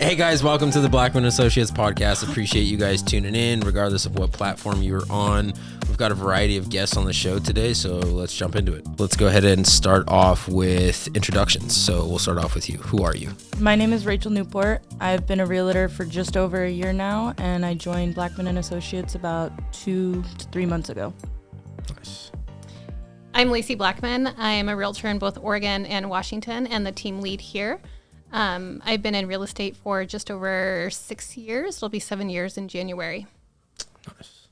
Hey guys, welcome to the Blackman Associates podcast. Appreciate you guys tuning in, regardless of what platform you're on. We've got a variety of guests on the show today, so let's jump into it. Let's go ahead and start off with introductions. So we'll start off with you. Who are you? My name is Rachel Newport. I've been a realtor for just over a year now, and I joined Blackman Associates about 2 to 3 months ago. Nice. I'm Lacey Blackman. I am a realtor in both Oregon and Washington and the team lead here. I've been in real estate for just over 6 years. It'll be 7 years in January. Nice.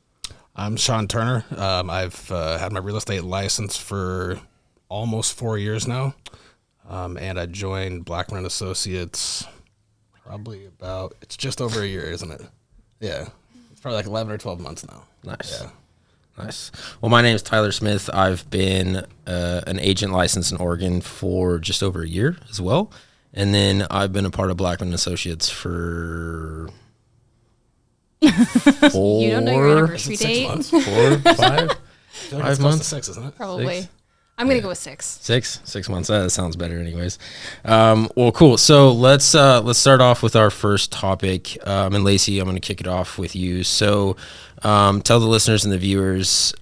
I'm Sean Turner. I've had my real estate license for almost 4 years now, and I joined Blackman Associates probably it's just over a year, isn't it? Yeah, it's probably like 11 or 12 months now. Nice. Yeah. Nice. Well, my name is Tyler Smith. I've been an agent licensed in Oregon for just over a year as well. And then I've been a part of Blackman Associates for 4 You don't know your anniversary date? 6 months. 4, 5, I feel like 5 it's close months. to 6, isn't it? Probably. Six? I'm going to go with 6. 6 months. That sounds better anyways. Well, cool. So let's start off with our first topic. And Lacey, I'm going to kick it off with you. So tell the listeners and the viewers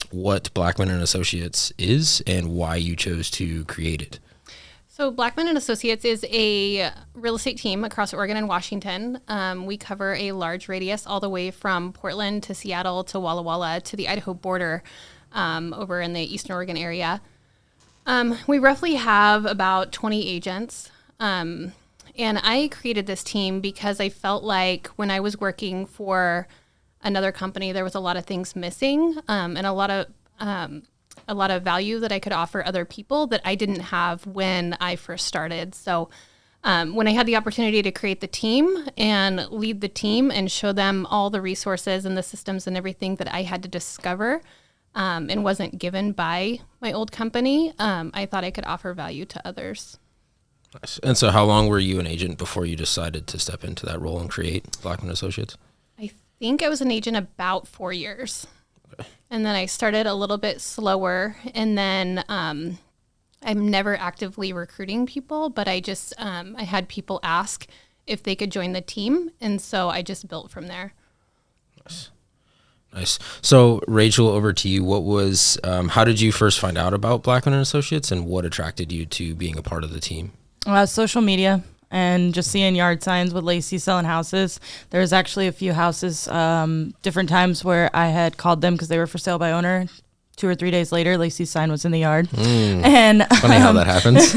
what Blackman Associates is and why you chose to create it. So Blackman Associates is a real estate team across Oregon and Washington. We cover a large radius all the way from Portland to Seattle to Walla Walla to the Idaho border over in the Eastern Oregon area. We roughly have about 20 agents. And I created this team because I felt like when I was working for another company, there was a lot of things missing and a lot of value that I could offer other people that I didn't have when I first started. So when I had the opportunity to create the team and lead the team and show them all the resources and the systems and everything that I had to discover and wasn't given by my old company, I thought I could offer value to others. Nice. And so how long were you an agent before you decided to step into that role and create Blackman Associates? I think I was an agent about 4 years. And then I started a little bit slower, and then I'm never actively recruiting people, but I just I had people ask if they could join the team, and so I just built from there. Nice. So Rachel, over to you. What was how did you first find out about Blackman Associates, and what attracted you to being a part of the team? Social media and just seeing yard signs with Lacey selling houses. There's actually a few houses, different times where I had called them because they were for sale by owner. 2 or 3 days later, Lacey's sign was in the yard. And funny how that happens.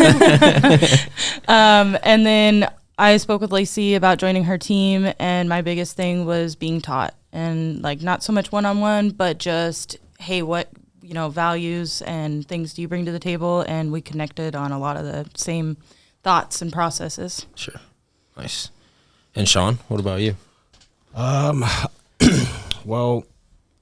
And then I spoke with Lacey about joining her team, and my biggest thing was being taught, and like not so much one-on-one, but just, hey, what values and things do you bring to the table? And we connected on a lot of the same thoughts and processes. Sure. Nice. And Sean, what about you? Well,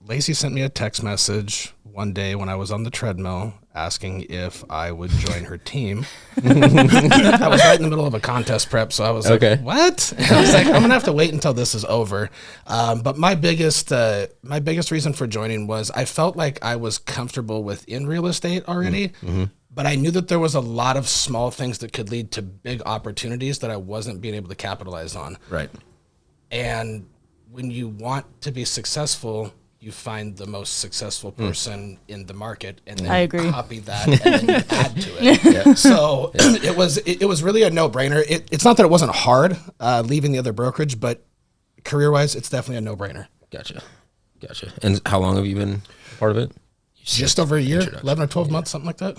Lacey sent me a text message one day when I was on the treadmill asking if I would join her team. I was right in the middle of a contest prep, so I was like, what? And I was like, I'm going to have to wait until this is over. But my biggest reason for joining was I felt like I was comfortable within real estate already. Mm-hmm. But I knew that there was a lot of small things that could lead to big opportunities that I wasn't being able to capitalize on. Right. And when you want to be successful, you find the most successful person in the market, and then I agree. Copy that and then you add to it. Yeah. So it was really a no-brainer. It's not that it wasn't hard leaving the other brokerage, but career-wise, it's definitely a no-brainer. Gotcha. And how long have you been part of it? Just over a year, 11 or 12 months, something like that.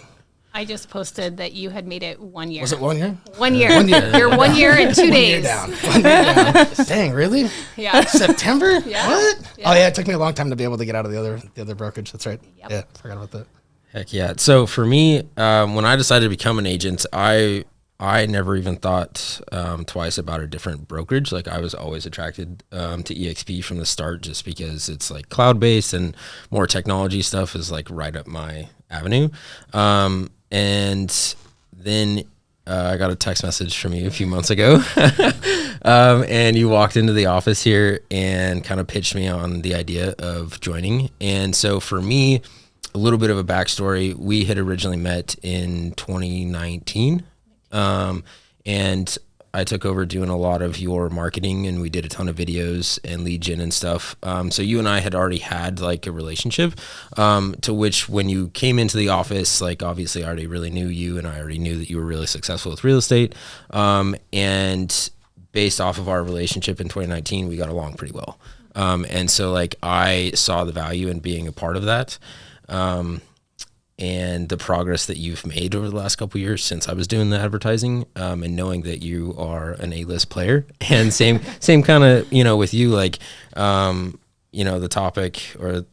I just posted that you had made it 1 year. Was it 1 year? 1 year. 1 year. You're 1 year and 2 days. 1 year down. Dang, really? Yeah. September? Yeah. What? Yeah. Oh, yeah, it took me a long time to be able to get out of the other brokerage. That's right. Yep. Yeah, forgot about that. Heck yeah. So for me, when I decided to become an agent, I never even thought twice about a different brokerage. Like I was always attracted to EXP from the start, just because it's like cloud-based and more technology stuff is like right up my avenue. And then I got a text message from you a few months ago, and you walked into the office here and kind of pitched me on the idea of joining. And so for me, a little bit of a backstory, we had originally met in 2019. And I took over doing a lot of your marketing, and we did a ton of videos and lead gen and stuff. So you and I had already had like a relationship, to which when you came into the office, like obviously I already really knew you, and I already knew that you were really successful with real estate. And based off of our relationship in 2019, we got along pretty well. And so like I saw the value in being a part of that. And the progress that you've made over the last couple of years since I was doing the advertising, and knowing that you are an A-list player, and same kind of, with you, like, the topic or,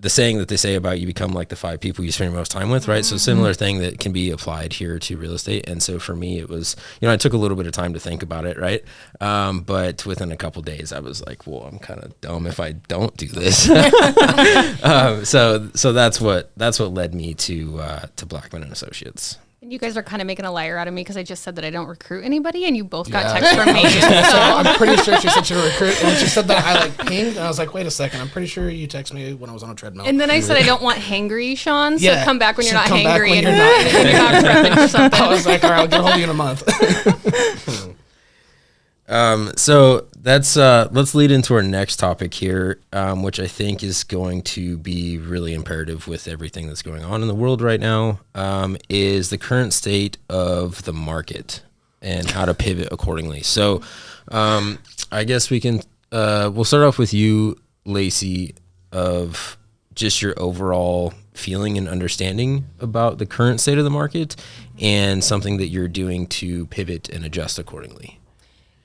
the saying that they say about you become like the 5 people you spend your most time with, right? So similar thing that can be applied here to real estate. And so for me, it was, I took a little bit of time to think about it, right? But within a couple of days, I was like, well, I'm kind of dumb if I don't do this. So that's what led me to Blackman Associates. And you guys are kind of making a liar out of me because I just said that I don't recruit anybody, and you both got text from me. So. I'm pretty sure she said she would recruit, and when she said that, I like pinged, and I was like, wait a second, I'm pretty sure you texted me when I was on a treadmill. And then I said I don't want hangry, Sean, so come back when you're not come hangry and talk prepping or something. I was like, all right, I'll get a hold of you in a month. So that's let's lead into our next topic here, which I think is going to be really imperative with everything that's going on in the world right now, is the current state of the market and how to pivot accordingly. So I guess we can we'll start off with you, Lacey, of just your overall feeling and understanding about the current state of the market and something that you're doing to pivot and adjust accordingly.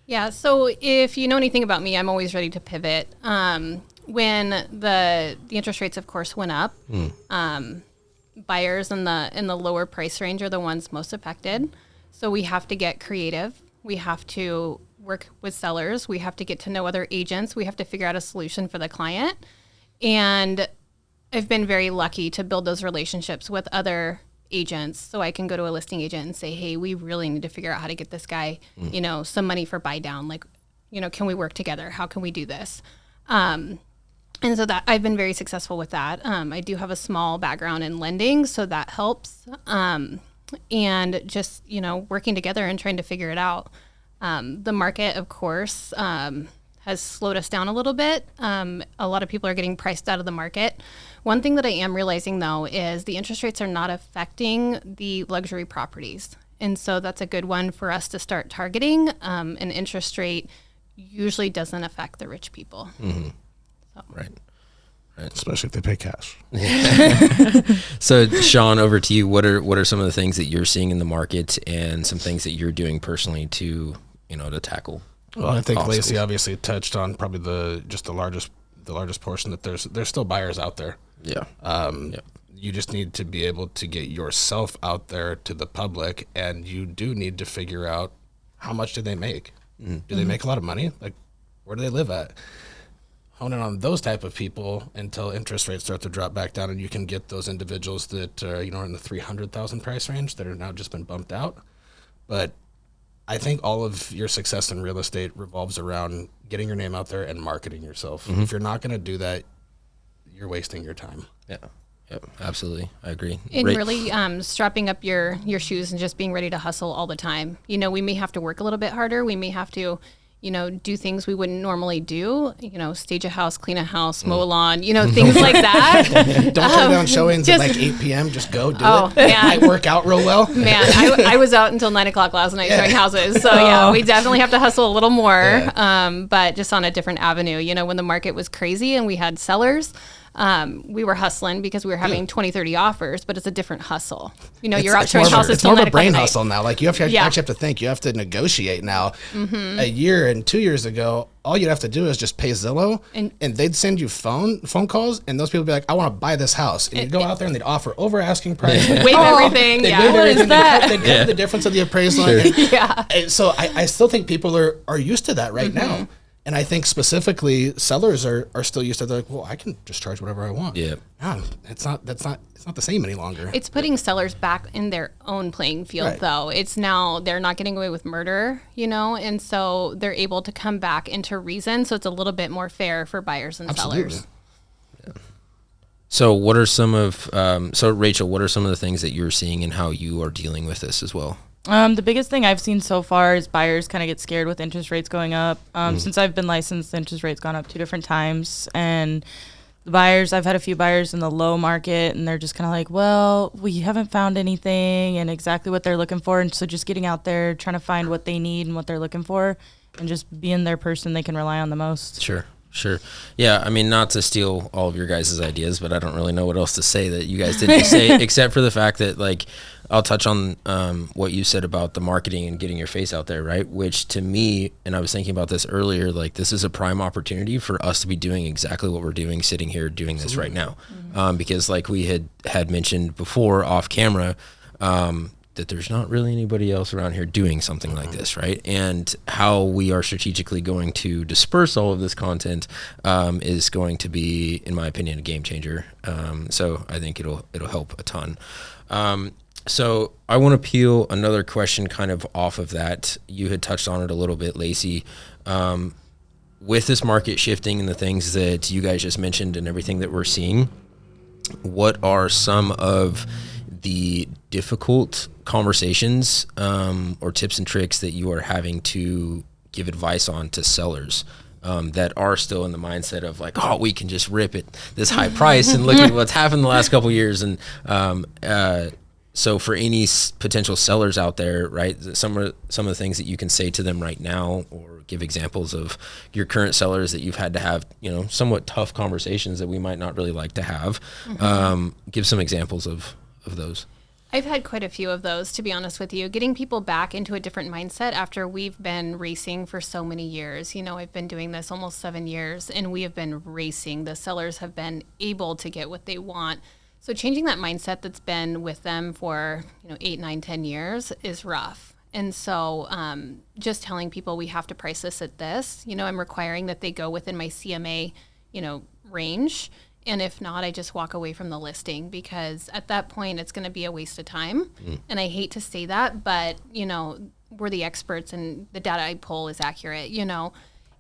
Yeah, so if you know anything about me, I'm always ready to pivot. When the interest rates, of course, went up, buyers in the lower price range are the ones most affected. So we have to get creative. We have to work with sellers. We have to get to know other agents. We have to figure out a solution for the client. And I've been very lucky to build those relationships with other agents, so I can go to a listing agent and say, hey, we really need to figure out how to get this guy, some money for buy down. Like, can we work together? How can we do this? And so that I've been very successful with that. I do have a small background in lending, so that helps. And just, working together and trying to figure it out. The market, of course, has slowed us down a little bit. A lot of people are getting priced out of the market. One thing that I am realizing, though, is the interest rates are not affecting the luxury properties. And so that's a good one for us to start targeting. An interest rate usually doesn't affect the rich people. Mm-hmm. So. Right. Especially if they pay cash. So, Sean, over to you. What are some of the things that you're seeing in the market and some things that you're doing personally to tackle? Well, I think Lacey obviously touched on probably the largest portion, that there's still buyers out there. Yeah. You just need to be able to get yourself out there to the public, and you do need to figure out how much do they make. Mm-hmm. Do they make a lot of money? Like, where do they live at? Hone in on those type of people until interest rates start to drop back down, and you can get those individuals that are in the 300,000 price range that are now just been bumped out. But I think all of your success in real estate revolves around getting your name out there and marketing yourself. Mm-hmm. If you're not going to do that, you're wasting your time. Yeah. Yep. Absolutely. I agree. And really strapping up your shoes and just being ready to hustle all the time. We may have to work a little bit harder. We may have to, do things we wouldn't normally do, stage a house, clean a house, mow a lawn, things like that. Don't turn down showings at like 8 p.m. Just go do it. Man. I work out real well. Man, I was out until 9 o'clock last night showing houses. So yeah, we definitely have to hustle a little more, but just on a different avenue. When the market was crazy and we had sellers, we were hustling because we were having 20, 30 offers, but it's a different hustle. You're out showing houses. It's more of a brain hustle now. Like you have to actually have to think. You have to negotiate now. Mm-hmm. A year and 2 years ago, all you'd have to do is just pay Zillow, and they'd send you phone calls, and those people would be like, "I want to buy this house," and you'd go out there and they'd offer over asking price, waive everything. They'd waive everything. They'd cover the difference of the appraisal. And so I still think people are used to that right now. And I think specifically sellers are still used to it. They're like, well, I can just charge whatever I want. Yeah. No, it's not the same any longer. It's putting sellers back in their own playing field, though. It's now they're not getting away with murder, and so they're able to come back into reason. So it's a little bit more fair for buyers and sellers. Yeah. So what are some of so Rachel, what are some of the things that you're seeing and how you are dealing with this as well? The biggest thing I've seen so far is buyers kind of get scared with interest rates going up. Since I've been licensed, the interest rate's gone up 2 different times. And the buyers, I've had a few buyers in the low market, and they're just kind of like, well, we haven't found anything and exactly what they're looking for. And so just getting out there, trying to find what they need and what they're looking for, and just being their person they can rely on the most. Sure. Yeah, I mean, not to steal all of your guys' ideas, but I don't really know what else to say that you guys didn't say, except for the fact that, like, I'll touch on what you said about the marketing and getting your face out there, right? Which to me, and I was thinking about this earlier, like, this is a prime opportunity for us to be doing exactly what we're doing, sitting here doing this right now. Because like we had mentioned before off camera, that there's not really anybody else around here doing something like this, right? And how we are strategically going to disperse all of this content is going to be, in my opinion, a game changer. So I think it'll help a ton. So I want to peel another question kind of off of that. You had touched on it a little bit, Lacey. With this market shifting and the things that you guys just mentioned and everything that we're seeing, what are some of the difficult conversations or tips and tricks that you are having to give advice on to sellers that are still in the mindset of like, oh, we can just rip it this high price and look at what's happened the last couple of years. And so for any potential sellers out there, right, some of the things that you can say to them right now, or give examples of your current sellers that you've had to have, somewhat tough conversations that we might not really like to have. Give some examples of those. I've had quite a few of those, to be honest with you. Getting people back into a different mindset after we've been racing for so many years. I've been doing this almost 7 years, and we have been racing. The sellers have been able to get what they want. So changing that mindset that's been with them for 8, 9, 10 years is rough. And so just telling people we have to price this at this, I'm requiring that they go within my CMA, range. And if not, I just walk away from the listing, because at that point it's going to be a waste of time. And I hate to say that, but, we're the experts and the data I pull is accurate,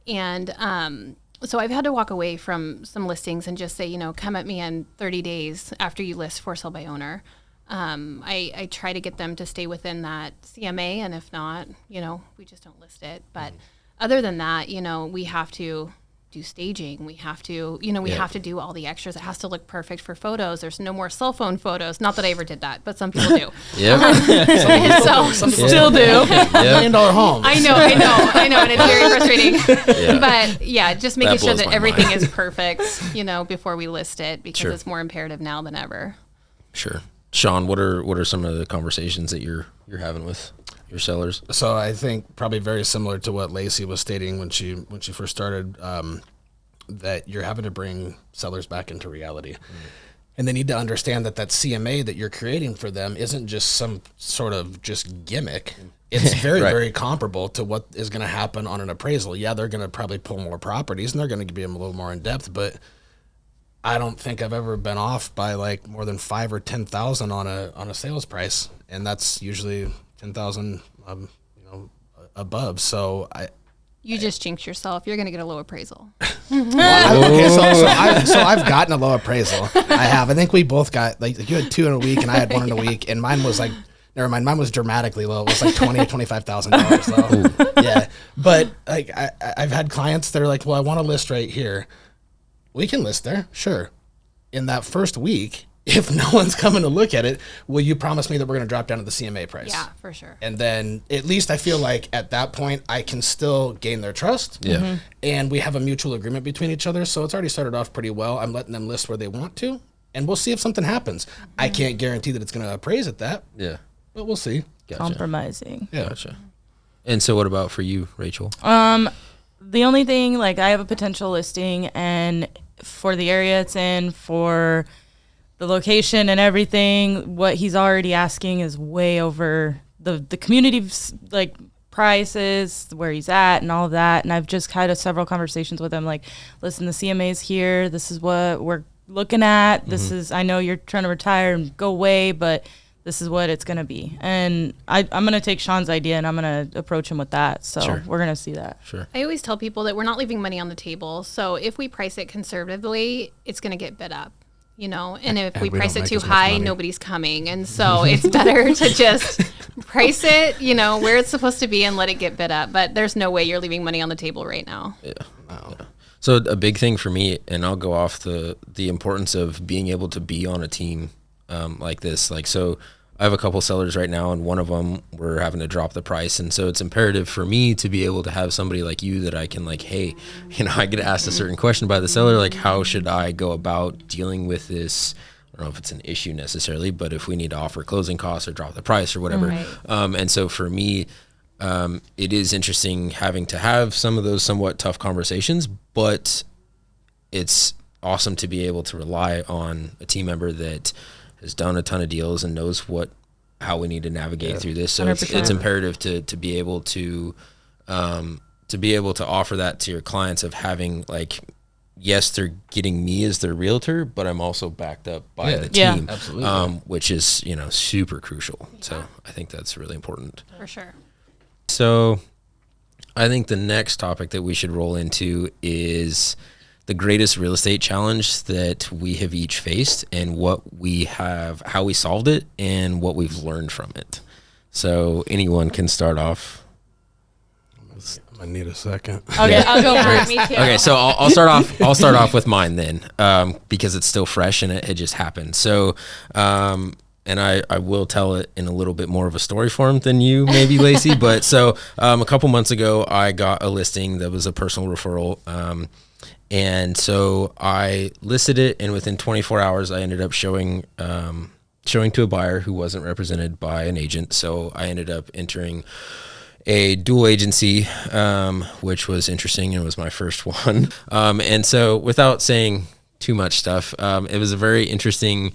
And so I've had to walk away from some listings and just say, come at me in 30 days after you list for sale by owner. I try to get them to stay within that CMA. And if not, we just don't list it. But other than that, we have to do staging. We have to, have to do all the extras. It has to look perfect for photos. There's no more cell phone photos. Not that I ever did that, but some people do. Some people still do. $1 million homes. I know, and it's very frustrating. But yeah, just making sure that everything is perfect, before we list it, because it's more imperative now than ever. Sure. Sean, what are some of the conversations that you're having with your sellers? So I think probably very similar to what Lacey was stating when she first started, that you're having to bring sellers back into reality. And they need to understand that CMA that you're creating for them isn't just some sort of just gimmick. It's very, very comparable to what is going to happen on an appraisal. Yeah, they're going to probably pull more properties and they're going to be a little more in depth, but I don't think I've ever been off by like more than 5,000 or 10,000 on a sales price, and that's usually 10,000, above. So you just jinx yourself. You're going to get a low appraisal. So I've gotten a low appraisal. I have. I think we both got, like, you had 2 in a week and I had 1 in a week, and mine was like, never mind, mine was dramatically low. It was like $20,000 or $25,000 low. Yeah, but like I've had clients that are like, well, I want to list right here. We can list there, sure. In that first week, if no one's coming to look at it, will you promise me that we're going to drop down to the CMA price? Yeah, for sure. And then at least I feel like at that point I can still gain their trust. Yeah. And we have a mutual agreement between each other. So it's already started off pretty well. I'm letting them list where they want to, and we'll see if something happens. I can't guarantee that it's going to appraise at that. Yeah. But we'll see. Gotcha. Compromising. Yeah. Gotcha. And so what about for you, Rachel? The only thing, like, I have a potential listing, and for the area it's in, for the location and everything, what he's already asking is way over the community's, like, prices, where he's at and all of that. And I've just had several conversations with him, like, listen, the CMA's here. This is what we're looking at. This is, I know you're trying to retire and go away, but this is what it's going to be. And I'm going to take Sean's idea and I'm going to approach him with that. So we're going to see that. Sure. I always tell people that we're not leaving money on the table. So if we price it conservatively, it's going to get bid up. and if we we price don't it make too as much high, money. nobody's coming. And so it's better to just price it, where it's supposed to be and let it get bid up. But there's no way you're leaving money on the table right now. Yeah. Wow. Yeah. So a big thing for me, and I'll go off the importance of being able to be on a team like this. Like, so I have a couple sellers right now, and one of them we're having to drop the price. And so it's imperative for me to be able to have somebody like you that I can like, hey, I get asked a certain question by the seller, like how should I go about dealing with this? I don't know if it's an issue necessarily, but if we need to offer closing costs or drop the price or whatever. Right. And so for me, it is interesting having to have some of those somewhat tough conversations, but it's awesome to be able to rely on a team member that has done a ton of deals and knows how we need to navigate through this. So it's imperative to be able to offer that to your clients of having like, yes, they're getting me as their realtor, but I'm also backed up by the team, absolutely. which is, super crucial. So I think that's really important. For sure. So I think the next topic that we should roll into is the greatest real estate challenge that we have each faced and how we solved it and what we've learned from it. So anyone can start off. I need a second. Okay, I'll go first. Me too. Okay, so I'll start off. I'll start off with mine then, because it's still fresh and it had just happened. So, and I will tell it in a little bit more of a story form than you, maybe, Lacey. But so a couple months ago, I got a listing that was a personal referral, and so I listed it, and within 24 hours, I ended up showing to a buyer who wasn't represented by an agent. So I ended up entering a dual agency, which was interesting. It was my first one. And so without saying too much stuff, it was a very interesting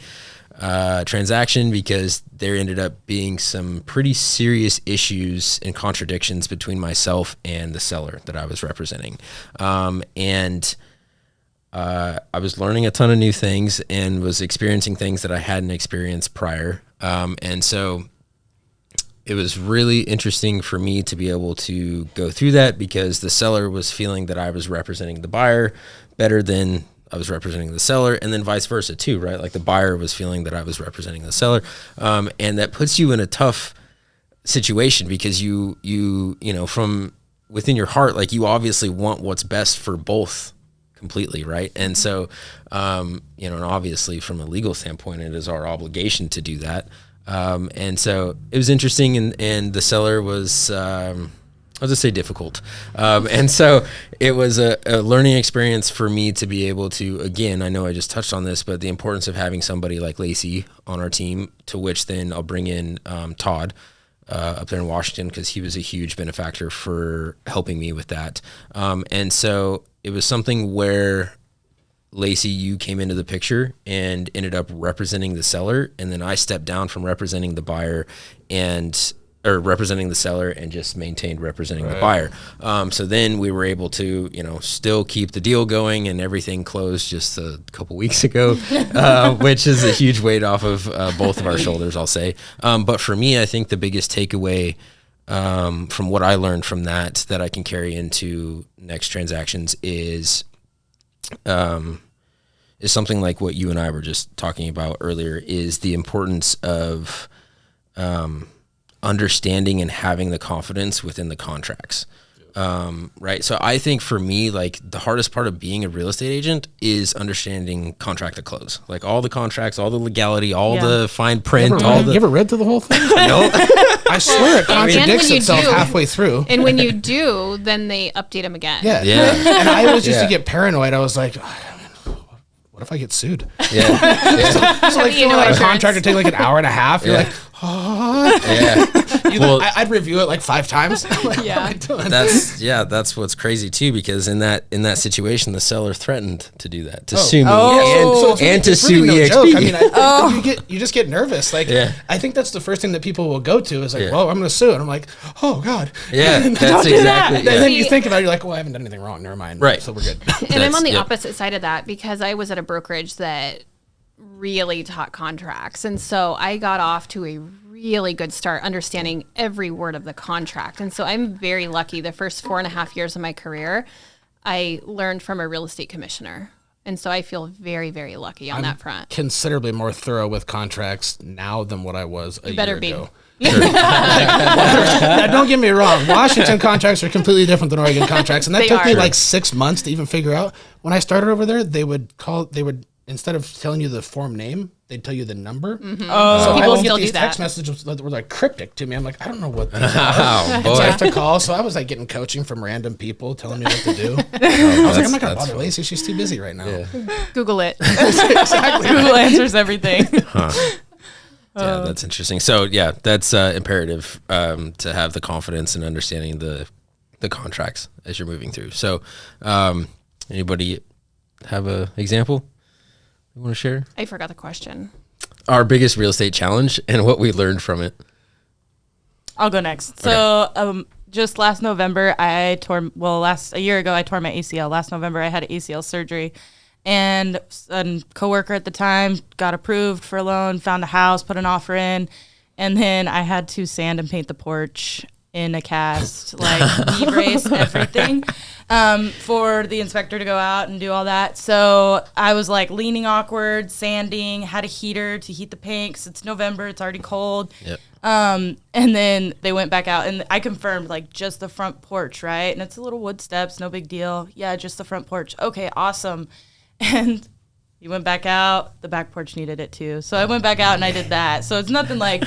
transaction because there ended up being some pretty serious issues and contradictions between myself and the seller that I was representing. And I was learning a ton of new things and was experiencing things that I hadn't experienced prior. And so it was really interesting for me to be able to go through that because the seller was feeling that I was representing the buyer better than I was representing the seller, and then vice versa too, right? Like the buyer was feeling that I was representing the seller. And that puts you in a tough situation because you from within your heart, like you obviously want what's best for both completely, right? And so, and obviously from a legal standpoint, it is our obligation to do that. And so it was interesting, and the seller was, I'll just say difficult. And so it was a learning experience for me to be able to, again, I know I just touched on this, but the importance of having somebody like Lacey on our team, to which then I'll bring in Todd up there in Washington, because he was a huge benefactor for helping me with that. And so it was something where Lacey, you came into the picture and ended up representing the seller, and then I stepped down from representing the buyer or representing the seller and just maintained representing the buyer. So then we were able to, still keep the deal going, and everything closed just a couple weeks ago, which is a huge weight off of both of our shoulders, I'll say. But for me, I think the biggest takeaway from what I learned from that I can carry into next transactions is something like what you and I were just talking about earlier, is the importance of understanding and having the confidence within the contracts. Right. So I think for me, like the hardest part of being a real estate agent is understanding contract to close, like all the contracts, all the legality, all the fine print, You ever read through the whole thing? No. I swear it contradicts when you itself do- halfway through. And when you do, then they update them again. Yeah. Yeah. And I was just Yeah. to get paranoid. I was like, what if I get sued? Yeah. So like filling out a contract would take like an hour and a half. You're like, Yeah. Well, I'd review it like 5 times. Like, Yeah. what am I doing? that's what's crazy too, because in that situation, the seller threatened to do that, to sue me Oh. and to It's sue really no EXP. joke. I mean, you just get nervous. Like, Yeah. I think that's the first thing that people will go to is like, Yeah. well, I'm going to sue. And I'm like, oh God. Yeah, And that's do that. exactly. And Yeah. then you think about it, you're like, well, I haven't done anything wrong. Never mind. Right. So we're good. And I'm on the Yep. opposite side of that because I was at a brokerage that really taught contracts. And so I got off to a really good start understanding every word of the contract. And so I'm very lucky. The first 4.5 years of my career, I learned from a real estate commissioner And so I feel very, very lucky on that front. Considerably more thorough with contracts now than what I was a year ago. Now, don't get me wrong. Washington contracts are completely different than Oregon contracts, and that took me like 6 months to even figure out. When I started over there, they would instead of telling you the form name, they'd tell you the number. Mm-hmm. Oh, so I people would still get these do that. text messages that were like cryptic to me. I'm like, I don't know what these are. Oh, So I have boy. to call. So I was like getting coaching from random people telling me what to do. I was like, I'm not gonna bother Lacey. She's too busy right now. Yeah. Google it. Exactly. Google answers everything. Yeah, that's interesting. So yeah, that's imperative to have the confidence and understanding the contracts as you're moving through. So anybody have a example you want to share? I forgot the question. Our biggest real estate challenge and what we learned from it. I'll go next. So just last November, a year ago, I tore my ACL. Last November, I had ACL surgery. And a coworker at the time got approved for a loan, found a house, put an offer in, and then I had to sand and paint the porch in a cast, like knee brace, everything, for the inspector to go out and do all that. So I was like leaning awkward, sanding, had a heater to heat the paint 'cause it's November, it's already cold. Yep. And then they went back out and I confirmed like just the front porch, right? And it's a little wood steps, no big deal. Yeah, just the front porch. Okay, awesome. And you went back out, the back porch needed it too. So I went back out and I did that. So it's nothing like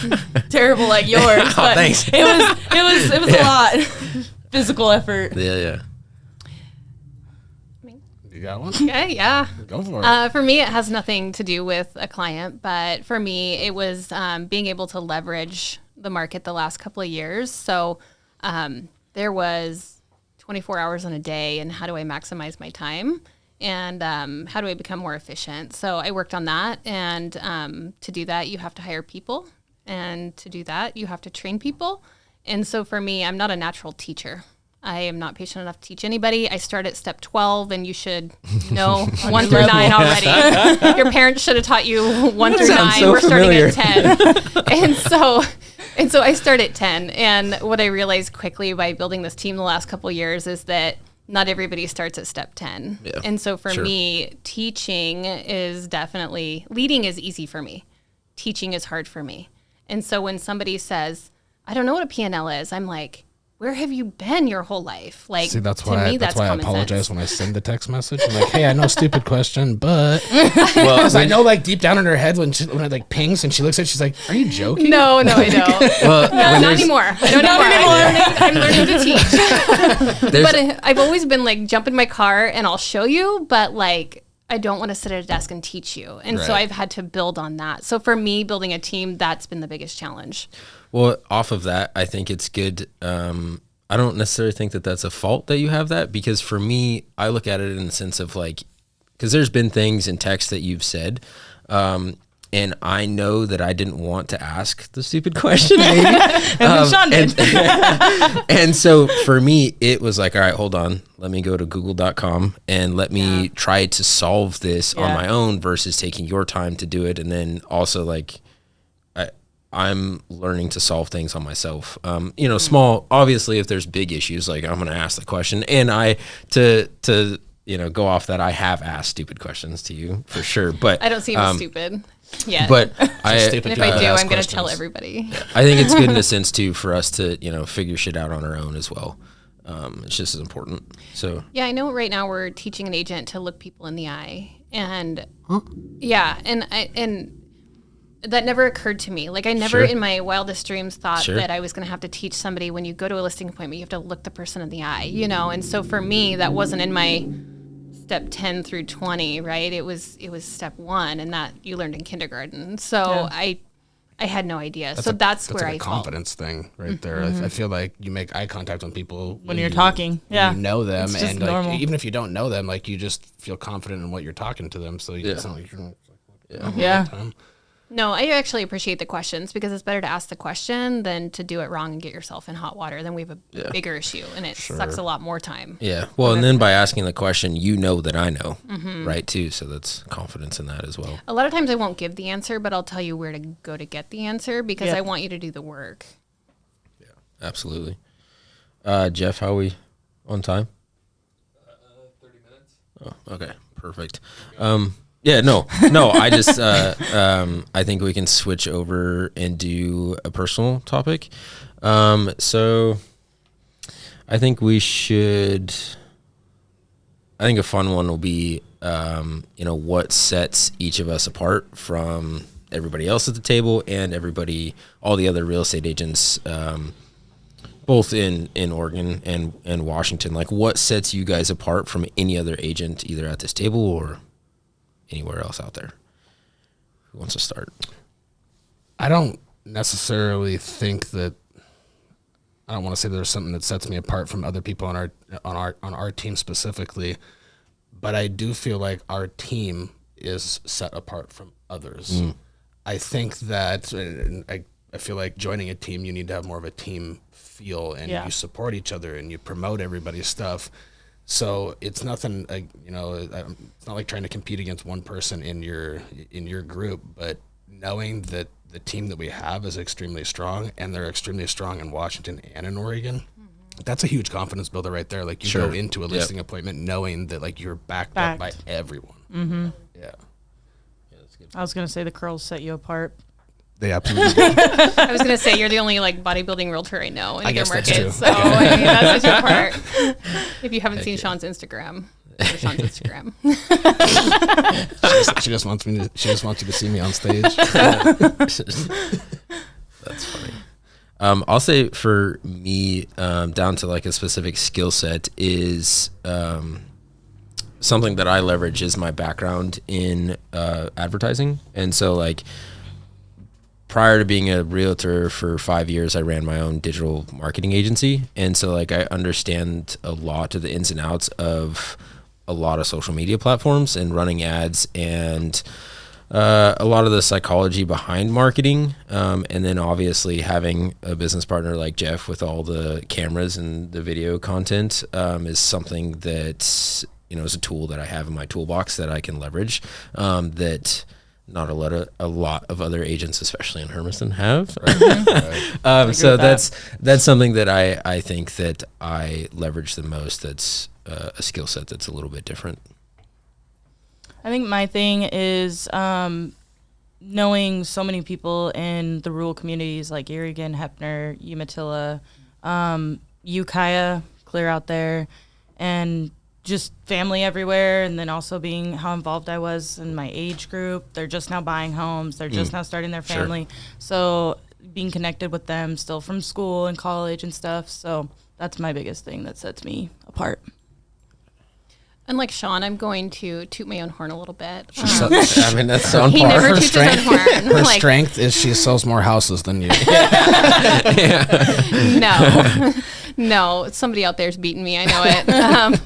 terrible like yours, but thanks. it was a lot. Physical effort. Yeah. You got one? Okay, yeah. Go for it. For me, it has nothing to do with a client, but for me, it was being able to leverage the market the last couple of years. So there was 24 hours in a day, and how do I maximize my time? And how do I become more efficient? So I worked on that. And to do that, you have to hire people. And to do that, you have to train people. And so for me, I'm not a natural teacher. I am not patient enough to teach anybody. I start at step 12, and you should know 1 through 9 already. Your parents should have taught you 1 through 9. so We're familiar. starting at 10. And so I start at 10. And what I realized quickly by building this team the last couple of years is that not everybody starts at step 10. Yeah, and so for sure. me, teaching is definitely, leading is easy for me. Teaching is hard for me. And so when somebody says, I don't know what a P&L is, I'm like, where have you been your whole life? Like, See, that's to why me, I common apologize sense. when I send the text message. I'm like, hey, I know, stupid question, but Well, because I know, like deep down in her head, when it like pings and she looks at it, she's like, "Are you joking?" No, I don't. well, No, when not there's- anymore. I'm learning to teach. But I've always been like, jump in my car and I'll show you, but like, I don't want to sit at a desk and teach you. And so Right. I've had to build on that. So for me, building a team, that's been the biggest challenge. Well, off of that, I think it's good. I don't necessarily think that that's a fault that you have that, because for me, I look at it in the sense of like, because there's been things in text that you've said, and I know that I didn't want to ask the stupid question, maybe. And then Sean did. And so for me, it was like, all right, hold on. Let me go to google.com and let me try to solve this on Yeah. my own versus taking your time to do it. And then also like, I'm learning to solve things on myself. Small, obviously if there's big issues, like I'm going to ask the question, and to go off that, I have asked stupid questions to you for sure, but I don't see him as stupid yet. but I stupid. and if I do, ask I'm going to tell questions. everybody. I think it's good in a sense too, for us to, figure shit out on our own as well. It's just as important. So Yeah, I know right now we're teaching an agent to look people in the eye. And and that never occurred to me. Like I never Sure. in my wildest dreams thought Sure. that I was going to have to teach somebody when you go to a listing appointment, you have to look the person in the eye, And so for me, that wasn't in my step 10 through 20, right? It was step 1, and that you learned in kindergarten. So I had no idea. That's where like I a felt. confidence thing right there. I feel like you make eye contact with people When you're talking. Yeah. you know them, It's just and like normal. even if you don't know them, like you just feel confident in what you're talking to them. So it's not like you're Yeah. No, I actually appreciate the questions because it's better to ask the question than to do it wrong and get yourself in hot water. Then we have a bigger issue, and it sucks a lot more time. yeah, well, and then by asking the question, that I know, right too. So that's confidence in that as well. A lot of times I won't give the answer, but I'll tell you where to go to get the answer because Yep. I want you to do the work. Absolutely. Jeff, how are we on time? 30 minutes. Oh, okay. Perfect. Yeah, no. I just, I think we can switch over and do a personal topic. So I think we should, I think a fun one will be, what sets each of us apart from everybody else at the table and all the other real estate agents, both in Oregon and Washington. Like, what sets you guys apart from any other agent, either at this table or anywhere else out there? Who wants to start? I don't necessarily think that, I don't want to say there's something that sets me apart from other people on our team specifically, but I do feel like our team is set apart from others. I think that I feel like joining a team, you need to have more of a team feel, and you support each other and you promote everybody's stuff. So it's nothing, it's not like trying to compete against one person in your group, but knowing that the team that we have is extremely strong, and they're extremely strong in Washington and in Oregon. That's a huge confidence builder right there. Like, you go into a listing appointment knowing that, like, you're backed up by everyone. Yeah. That's good. I was going to say the curls set you apart. They absolutely do. I was gonna say you're the only like bodybuilding realtor I know in your market, true. so I mean, that's your part. If you haven't seen Sean's Instagram, go to Sean's Instagram. She just wants you to see me on stage. That's funny. I'll say for me, down to like a specific skill set is something that I leverage is my background in advertising, and so like, prior to being a realtor for 5 years, I ran my own digital marketing agency. And so like, I understand a lot of the ins and outs of a lot of social media platforms and running ads, and a lot of the psychology behind marketing. And then obviously having a business partner like Jeff with all the cameras and the video content is something that, is a tool that I have in my toolbox that I can leverage, that not a lot of other agents, especially in Hermiston, have. Right. So that's something that I think that I leverage the most. That's a skill set that's a little bit different. I think my thing is knowing so many people in the rural communities like Eregan, Heppner, Umatilla, Ukiah, clear out there, and just family everywhere, and then also being how involved I was in my age group. They're just now buying homes. They're just now starting their family. Sure. So being connected with them still from school and college and stuff. So that's my biggest thing that sets me apart. Unlike Sean, I'm going to toot my own horn a little bit. That's on he par. never toots his own horn. Her strength is she sells more houses than you. No, somebody out there's beating me. I know it.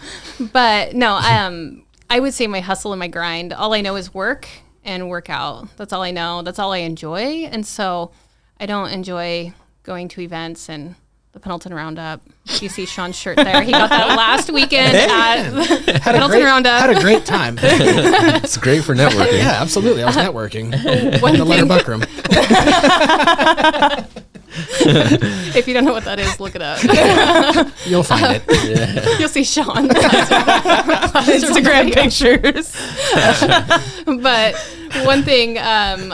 But no, I would say my hustle and my grind. All I know is work and work out. That's all I know. That's all I enjoy. And so I don't enjoy going to events and the Pendleton Roundup. You see Sean's shirt there. He got that last weekend at the Pendleton Roundup. Had a great time. It's great for networking. Yeah, absolutely. I was networking in the Letter Buckroom. If you don't know what that is, look it up. You'll find it. You'll see Sean. Instagram pictures. But one thing, I'm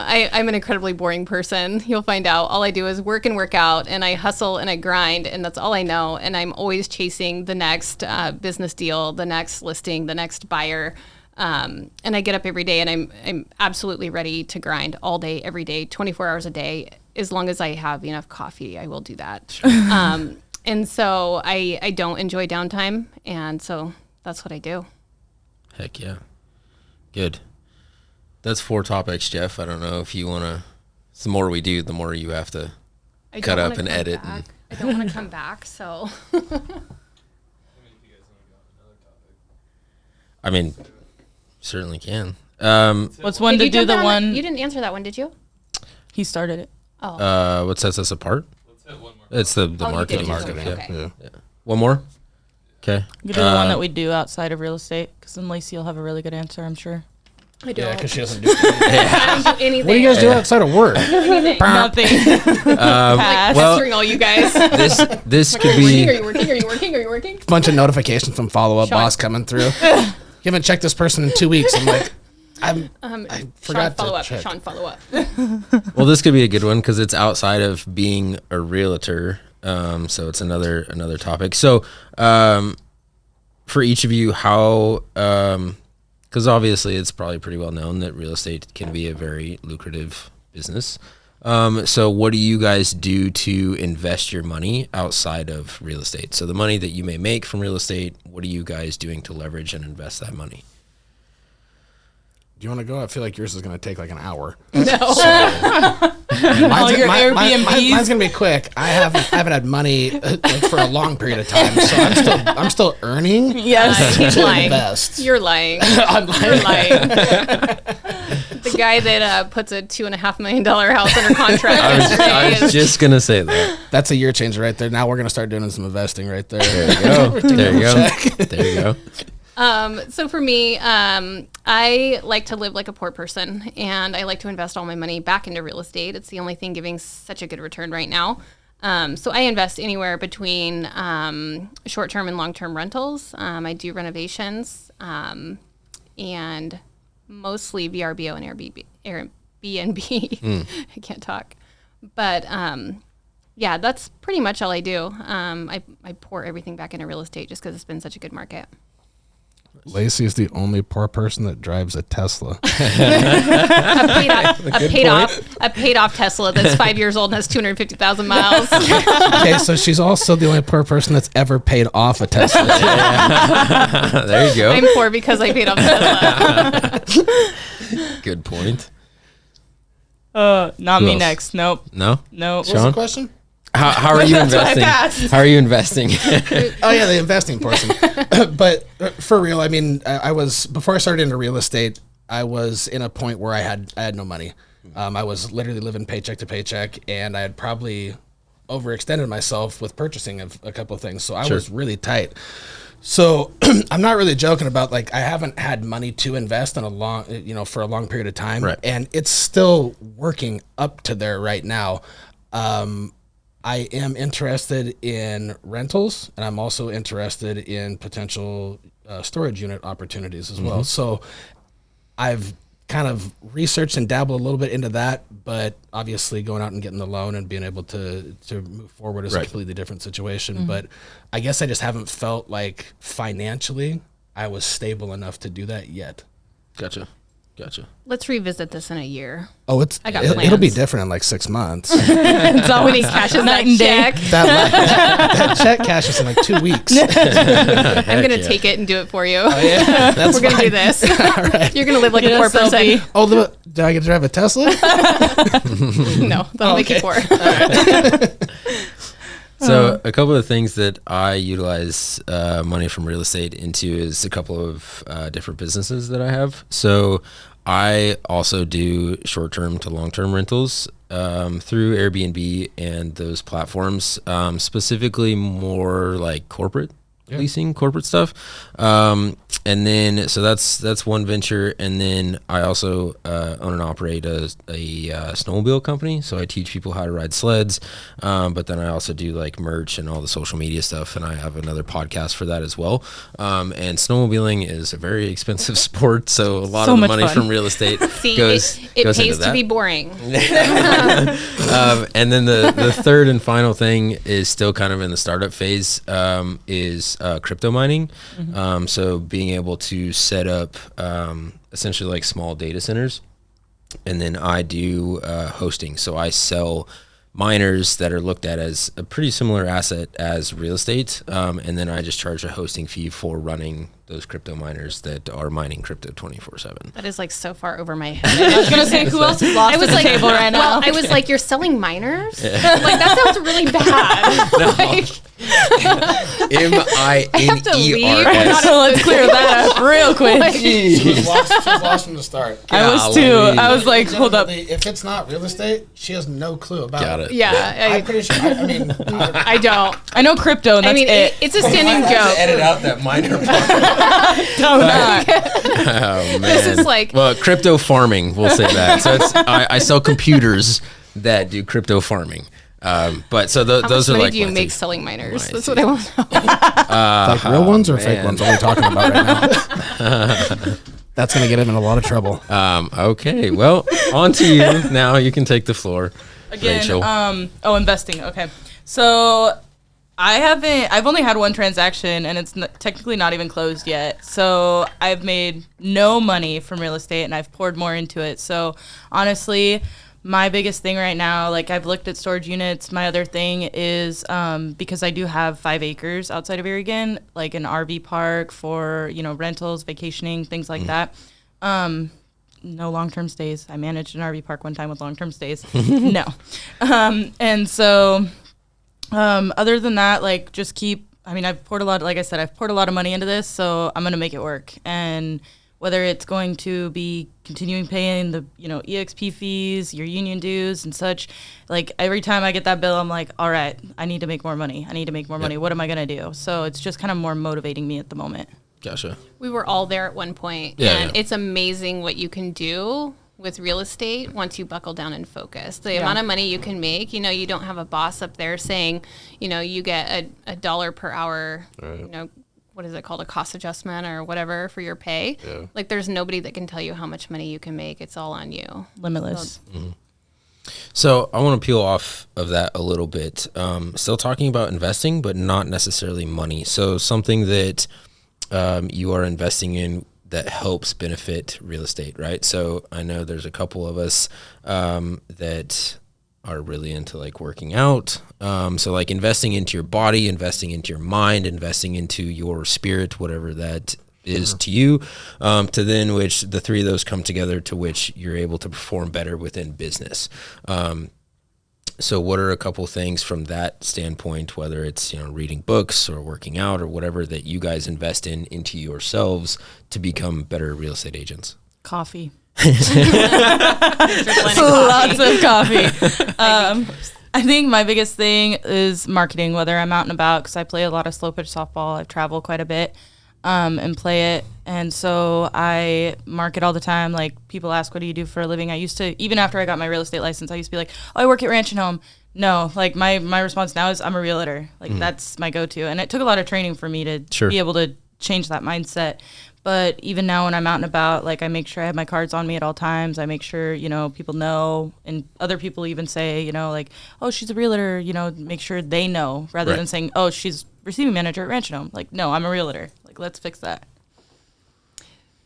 an incredibly boring person. You'll find out. All I do is work and work out, and I hustle and I grind, and that's all I know. And I'm always chasing the next business deal, the next listing, the next buyer. And I get up every day, and I'm absolutely ready to grind all day, every day, 24 hours a day. As long as I have enough coffee, I will do that. And so I don't enjoy downtime, and so that's what I do. Heck yeah. Good. That's 4 topics, Jeff. I don't know if you want to, the more we do, the more you have to cut up and edit. I don't want to come back, so. I mean, certainly can. What's one to do the one? You didn't answer that one, did you? He started it. Oh. What sets us apart? Let's hit one more. It's the you marketing. did. Okay. Yeah. One more? Okay. You do the one that we do outside of real estate, because then Lacey will have a really good answer, I'm sure. I don't. Yeah, because she doesn't do anything. I don't do anything. What do you guys do outside of work? Anything. Nothing. Like well, pestering all you guys. This could Are be. you working? Are you working? Are you working? Bunch of notifications from follow-up Sean. boss coming through. You haven't checked this person in 2 weeks. I'm like, I forgot to check. Sean, follow up. Well, this could be a good one because it's outside of being a realtor. So it's another topic. So for each of you, how, because obviously it's probably pretty well known that real estate can be a very lucrative business. So what do you guys do to invest your money outside of real estate? So the money that you may make from real estate, what are you guys doing to leverage and invest that money? Do you want to go? I feel like yours is going to take like an hour. No. All your Airbnbs. Mine's going to be quick. I haven't had money like for a long period of time, so I'm still earning. Yes. He's lying. Invest. You're lying. I'm lying. You're lying. The guy that puts a $2.5 million house under contract. I was just going to say that. That's a year changer right there. Now we're going to start doing some investing right there. There you go. There you go. There you go. So for me, I like to live like a poor person, and I like to invest all my money back into real estate. It's the only thing giving such a good return right now. So I invest anywhere between short-term and long-term rentals. I do renovations, and mostly VRBO and Airbnb. I can't talk. But yeah, that's pretty much all I do. I pour everything back into real estate just because it's been such a good market. Lacey is the only poor person that drives a Tesla. A paid off Tesla that's 5 years old and has 250,000 miles. Okay, so she's also the only poor person that's ever paid off a Tesla. There you go. I'm poor because I paid off Tesla. Good point. Not Who me else? next. Nope. No? Nope. Sean? What's the question? How are you investing? How are you investing? Oh yeah, the investing portion. But for real, I mean, I was before I started into real estate, I was in a point where I had no money. I was literally living paycheck to paycheck, and I had probably overextended myself with purchasing of a couple of things. So I was really tight. So I'm not really joking about like I haven't had money to invest in for a long period of time, right. And it's still working up to there right now. I am interested in rentals, and I'm also interested in potential storage unit opportunities as well. So I've kind of researched and dabbled a little bit into that, but obviously going out and getting the loan and being able to move forward is a completely different situation. But I guess I just haven't felt like financially I was stable enough to do that yet. Gotcha. Let's revisit this in a year. Oh, it'll be different in like 6 months. It's always cashes that check. that check cashes in like 2 weeks. I'm going to take it and do it for you. Oh, yeah. We're going to do this. Right. You're going to live like a poor person. Oh, do I get to drive a Tesla? No, that'll make you poor. So a couple of things that I utilize money from real estate into is a couple of different businesses that I have. So I also do short-term to long-term rentals through Airbnb and those platforms, specifically more like corporate leasing, corporate stuff. And then, so that's one venture. And then I also own and operate a snowmobile company. So I teach people how to ride sleds. But then I also do like merch and all the social media stuff. And I have another podcast for that as well. And snowmobiling is a very expensive sport. So a lot of the money from real estate goes pays to be boring. And then the third and final thing is still kind of in the startup phase, is crypto mining. So being able to set up essentially like small data centers, and then I do hosting. So I sell miners that are looked at as a pretty similar asset as real estate, and then I just charge a hosting fee for running those crypto miners that are mining crypto 24/7. That is like so far over my head. I was gonna say, who else is lost at the table right now? Well, I was like, you're selling miners? Like that sounds really bad. MINERS. Let's clear that up real quick. She was lost from the start. I was too. I was like, hold up. If it's not real estate, she has no clue about Got it. Yeah, I'm pretty sure. I mean, I don't. I know crypto, and that's It's a standing joke. Edit out that miner part. No, not. Oh man. This is like crypto farming. We'll say that. So I sell computers that do crypto farming. But so How those much are money like do you my make two. selling miners? My That's two. what I want to know. Like real ones or fake man. ones? What are we talking about right now? That's going to get him in a lot of trouble. Okay, well, on to you. Now you can take the floor, Again, Rachel. investing. Okay. So I've only had one transaction and it's technically not even closed yet. So I've made no money from real estate and I've poured more into it. So honestly, my biggest thing right now, like I've looked at storage units. My other thing is because I do have 5 acres outside of Oregon, like an RV park for, rentals, vacationing, things like that. No long-term stays. I managed an RV park one time with long-term stays. No. And so other than that, like just I've poured a lot, like I said, I've poured a lot of money into this, so I'm going to make it work. And whether it's going to be continuing paying the, EXP fees, your union dues and such, like every time I get that bill, I'm like, all right, I need to make more money. money. What am I going to do? So it's just kind of more motivating me at the moment. Gotcha. We were all there at one point, and it's amazing what you can do with real estate once you buckle down and focus. The amount of money you can make, you don't have a boss up there saying, you get a dollar per hour, Right. What is it called, a cost adjustment or whatever for your pay. Yeah. Like there's nobody that can tell you how much money you can make. It's all on you. Limitless. So I want to peel off of that a little bit. Still talking about investing, but not necessarily money. So something that you are investing in that helps benefit real estate, right? So I know there's a couple of us that are really into like working out. So like investing into your body, investing into your mind, investing into your spirit, whatever that is to you, to then which the three of those come together to which you're able to perform better within business. So what are a couple things from that standpoint, whether it's, reading books or working out or whatever that you guys invest into yourselves to become better real estate agents? Coffee. Lots Lots of coffee. I think my biggest thing is marketing, whether I'm out and about, because I play a lot of slow pitch softball. I travel quite a bit and play it. And so I market all the time. Like people ask, what do you do for a living? I used to, even after I got my real estate license, I used to be like, oh, I work at Ranch and Home. No, like my response now is I'm a realtor. Like that's my go-to. And it took a lot of training for me to be able to change that mindset. But even now when I'm out and about, like I make sure I have my cards on me at all times. I make sure, people know, and other people even say, like, oh, she's a realtor, make sure they know rather than saying, oh, she's receiving manager at Ranch and Home. Like, no, I'm a realtor. Like, let's fix that.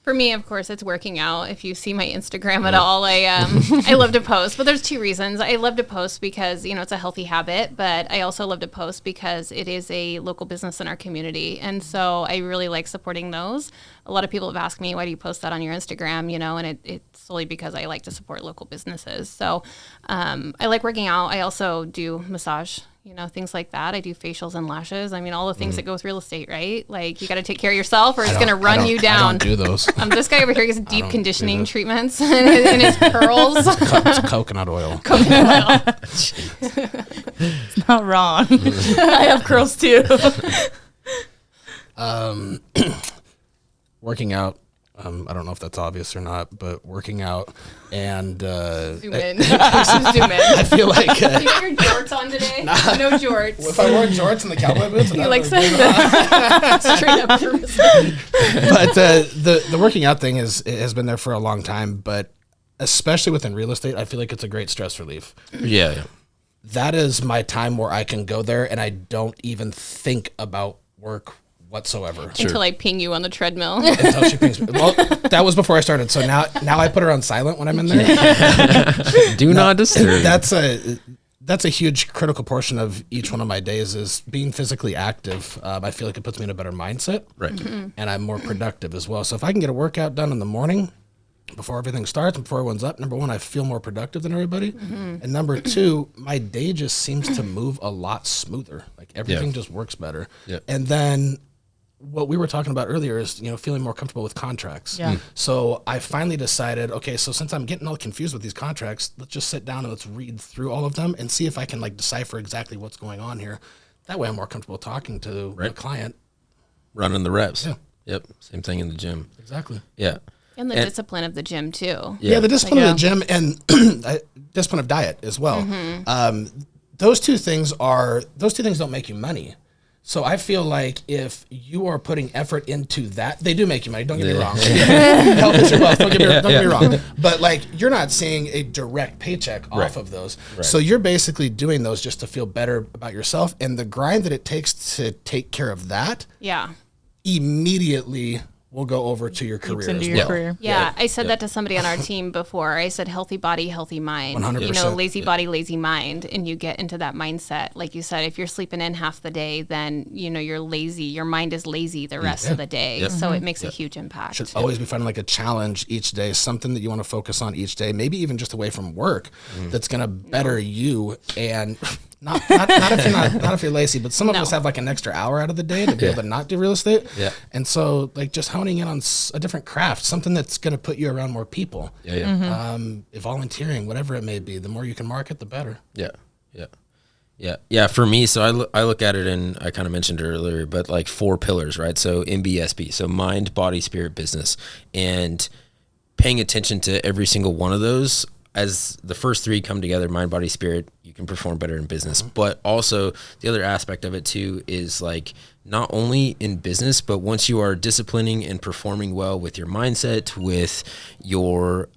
For me, of course, it's working out. If you see my Instagram at all, I love to post. But there's 2 reasons. I love to post because, it's a healthy habit. But I also love to post because it is a local business in our community. And so I really like supporting those. A lot of people have asked me, why do you post that on your Instagram? And it's solely because I like to support local businesses. So I like working out. I also do massage, things like that. I do facials and lashes. I mean, all the things that go with real estate, right? Like you got to take care of yourself or it's going to run you down. I don't do those. This guy over here gets deep conditioning treatments in his curls. It's coconut oil. It's not wrong. I have curls too. Working out. I don't know if that's obvious or not, but working out and Zoom in. Zoom in. I feel like You got your jorts on today? No jorts. if I wore jorts and the cowboy boots, He likes that. Straight up. But the working out thing has been there for a long time, but especially within real estate, I feel like it's a great stress relief. Yeah. That is my time where I can go there and I don't even think about work whatsoever. Until I ping you on the treadmill. Until she pings me. Well, that was before I started, so now I put her on silent when I'm in there. Do not disturb. That's a huge critical portion of each one of my days is being physically active. I feel like it puts me in a better mindset, Right. and I'm more productive as well. So if I can get a workout done in the morning before everything starts and before everyone's up, number one, I feel more productive than everybody, and number two, my day just seems to move a lot smoother. Like everything just works better. Yeah. And then what we were talking about earlier is, feeling more comfortable with contracts. Yeah. So I finally decided, okay, so since I'm getting all confused with these contracts, let's just sit down and let's read through all of them and see if I can decipher exactly what's going on here. That way I'm more comfortable talking to the client. Running the reps. Yeah. Yep. Same thing in the gym. Exactly. Yeah. And the discipline of the gym, too. Yeah, the discipline of the gym and discipline of diet as well. those two things don't make you money. So I feel like if you are putting effort into that, they do make you money. Don't get me wrong. Health is your wealth. Don't get me wrong. But like, you're not seeing a direct paycheck off of those. Right. So you're basically doing those just to feel better about yourself, and the grind that it takes to take care of that. Yeah. Immediately will go over to your career as well. Career. Yeah, I said that to somebody on our team before. I said, healthy body, healthy mind. 100%. You know, lazy body, lazy mind. And you get into that mindset. Like you said, if you're sleeping in half the day, then, you know, you're lazy. Your mind is lazy the rest of the day. So it makes a huge impact. Should always be finding like a challenge each day, something that you want to focus on each day, maybe even just away from work that's going to better you. And not if you're Lacey, but some of us have like an extra hour out of the day to be able to not do real estate. Yeah. And so like just honing in on a different craft, something that's going to put you around more people. Volunteering, whatever it may be, the more you can market, the better. Yeah. For me, so I look at it, and I kind of mentioned it earlier, but like 4 pillars, right? So MBSB, so mind, body, spirit, business, and paying attention to every single one of those. As the first 3 come together, mind, body, spirit, you can perform better in business. But also the other aspect of it too is like not only in business, but once you are disciplining and performing well with your mindset, with your,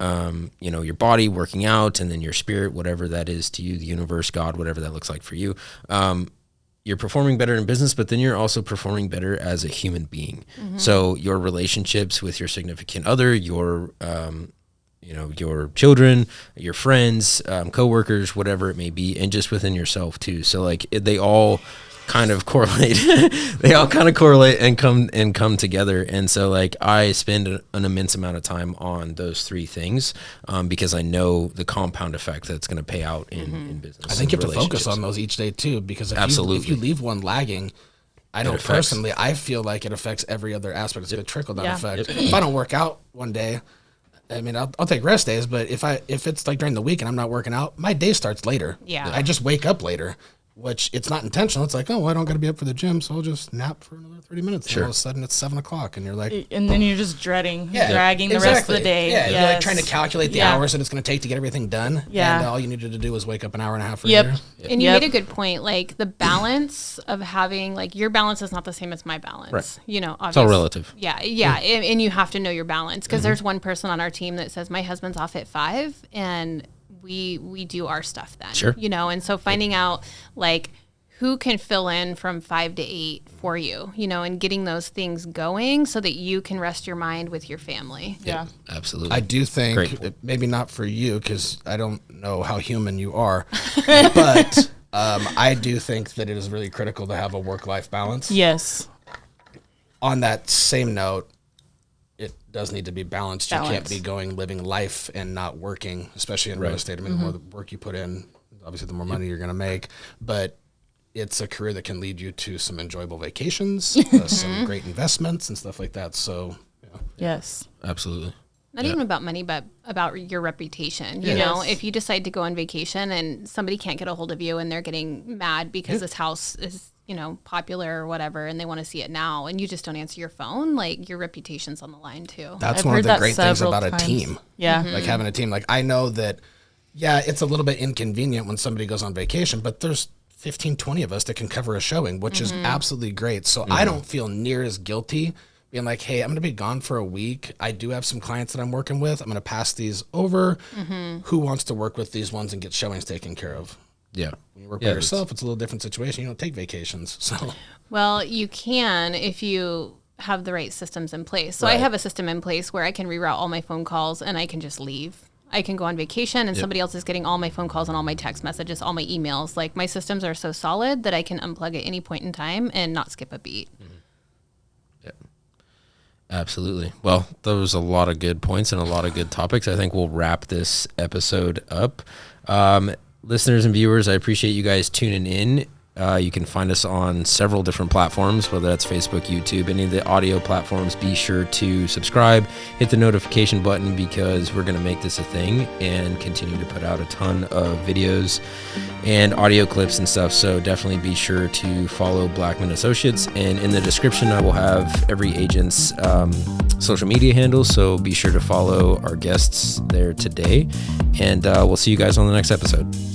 your body, working out, and then your spirit, whatever that is to you, the universe, God, whatever that looks like for you, you're performing better in business, but then you're also performing better as a human being. So your relationships with your significant other, your children, your friends, coworkers, whatever it may be, and just within yourself too. So like they all kind of correlate. They all kind of correlate and come together. And so like I spend an immense amount of time on those 3 things because I know the compound effect that's going to pay out in business. I think you have to focus on those each day too, because if you leave one lagging, I feel like it affects every other aspect. It's a trickle-down effect. If I don't work out one day, I mean, I'll take rest days, but if it's like during the week and I'm not working out, my day starts later. Yeah. I just wake up later, which it's not intentional. It's like, oh, well, I don't got to be up for the gym, so I'll just nap for another 30 minutes. Sure. And all of a sudden it's 7 o'clock and you're like. And then you're just dragging, dragging the rest of the day. Yeah. You're like trying to calculate the hours that it's going to take to get everything done. Yeah. And all you needed to do was wake up an hour and a half earlier. And you made a good point. Like the balance of having, like your balance is not the same as my balance. Right. You know, obviously. It's all relative. Yeah. And you have to know your balance because there's one person on our team that says my husband's off at 5 and we do our stuff then. Sure. You know, and so finding out like who can fill in from 5 to 8 for you, you know, and getting those things going so that you can rest your mind with your family. Yeah, absolutely. I do think, maybe not for you, because I don't know how human you are, but I do think that it is really critical to have a work-life balance. Yes. On that same note, it does need to be balanced. You can't be living life and not working, especially in real estate. I mean, the more the work you put in, obviously the more money you're going to make, but it's a career that can lead you to some enjoyable vacations, some great investments and stuff like that. So, yes, absolutely. Not even about money, but about your reputation. You know, if you decide to go on vacation and somebody can't get a hold of you and they're getting mad because this house is, you know, popular or whatever, and they want to see it now, and you just don't answer your phone, like your reputation's on the line too. That's one of the great things about a team. Yeah. Like having a team. Like I know that, it's a little bit inconvenient when somebody goes on vacation, but there's 15, 20 of us that can cover a showing, which is absolutely great. So I don't feel near as guilty being like, hey, I'm going to be gone for a week. I do have some clients that I'm working with. I'm going to pass these over. Who wants to work with these ones and get showings taken care of? Yeah. When you work by yourself, it's a little different situation. You don't take vacations. So, well, you can if you have the right systems in place. So I have a system in place where I can reroute all my phone calls and I can just leave. I can go on vacation and somebody else is getting all my phone calls and all my text messages, all my emails. Like my systems are so solid that I can unplug at any point in time and not skip a beat. Yeah, absolutely. Well, those are a lot of good points and a lot of good topics. I think we'll wrap this episode up. Listeners and viewers, I appreciate you guys tuning in. You can find us on several different platforms, whether that's Facebook, YouTube, any of the audio platforms. Be sure to subscribe, hit the notification button, because we're going to make this a thing and continue to put out a ton of videos and audio clips and stuff. So definitely be sure to follow Blackman Associates. And in the description, I will have every agent's social media handle. So be sure to follow our guests there today. And we'll see you guys on the next episode.